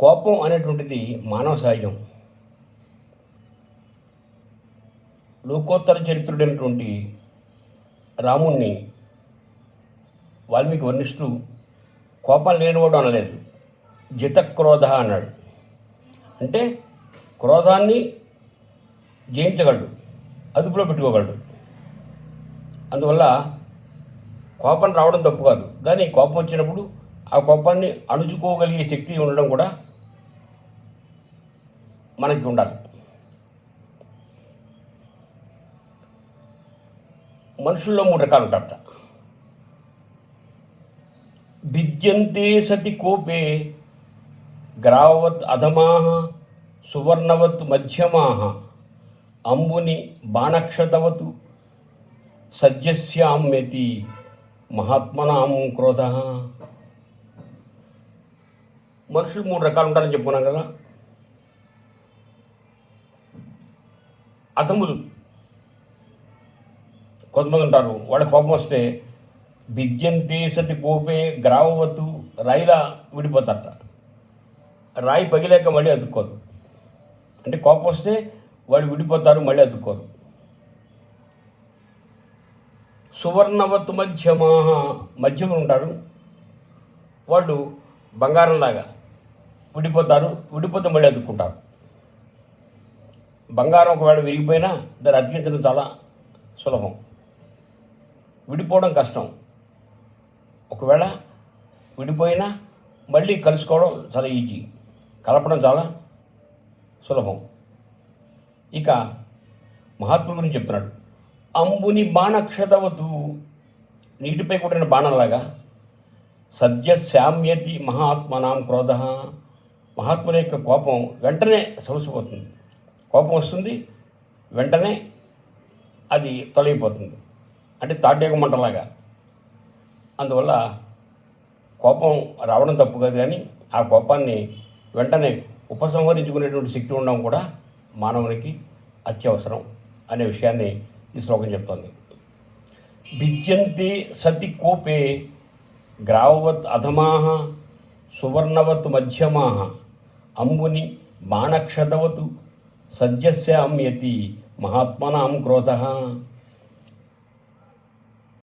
కోపం అనేటువంటిది మానవ సహజం. లోకోత్తర చరిత్రుడైనటువంటి రాముణ్ణి వాల్మీకి వర్ణిస్తూ కోపం లేనివాడు అనలేదు, జితక్రోధ అన్నాడు. అంటే క్రోధాన్ని జయించగలడు, అదుపులో పెట్టుకోగలడు. అందువల్ల కోపం రావడం తప్పు కాదు, కానీ కోపం వచ్చినప్పుడు ఆ కోపాన్ని అణుచుకోగలిగే శక్తి ఉండడం కూడా మనకి ఉండాలి. మనుషుల్లో 3 రకాలు ఉంటారట. భిద్యంతే సతి కోపే గ్రావవత్ అధమాః సువర్ణవత్ మధ్యమాః అంబుని బాణక్షతవత్ సజ్జస్యామ్యతి మహాత్మనాం క్రోధః. మనుషులు 3 రకాలు ఉంటారని చెప్పుకున్నాం కదా. అధములు కొంతమంది ఉంటారు, వాళ్ళ కోపం వస్తే భిద్యంతే సతి కోపే గ్రావవతు రాయిలా విడిపోతారట. రాయి పగిలేక మళ్ళీ అతుక్కోదు. అంటే కోపం వస్తే వాళ్ళు విడిపోతారు, మళ్ళీ అతుక్కోరు. సువర్ణవత్ మధ్యమాః మధ్యములు ఉంటారు, వాళ్ళు బంగారంలాగా విడిపోతారు, విడిపోతే మళ్ళీ అతుక్కుంటారు. బంగారం ఒకవేళ విరిగిపోయినా దాన్ని అతికించడం చాలా సులభం, విడిపోవడం కష్టం. ఒకవేళ విడిపోయినా మళ్ళీ కలుసుకోవడం చాలా ఈజీ, కలపడం చాలా సులభం. ఇక మహాత్ముల గురించి చెప్తున్నాడు. అంబుని బాణక్షతవతు నీటిపై కొట్టిన బాణంలాగా సద్యశామ్యతి మహాత్మనాం క్రోధ. మహాత్ముల యొక్క కోపం వెంటనే సమసిపోతుంది. కోపం వస్తుంది, వెంటనే అది తొలగిపోతుంది. అంటే తాటేక మంటలాగా. అందువల్ల కోపం రావడం తప్పు కాదు, కానీ ఆ కోపాన్ని వెంటనే ఉపసంహరించుకునేటువంటి శక్తి ఉండడం కూడా మానవునికి అత్యవసరం అనే విషయాన్ని ఈ శ్లోకం చెప్తోంది. భిద్యంతే సతి కోపే గ్రావవత్ అధమాః సువర్ణవత్ మధ్యమాః అంబుని బాణక్షతవత్ సజ్జస్యామ్యతి మహాత్మనాం క్రోధః.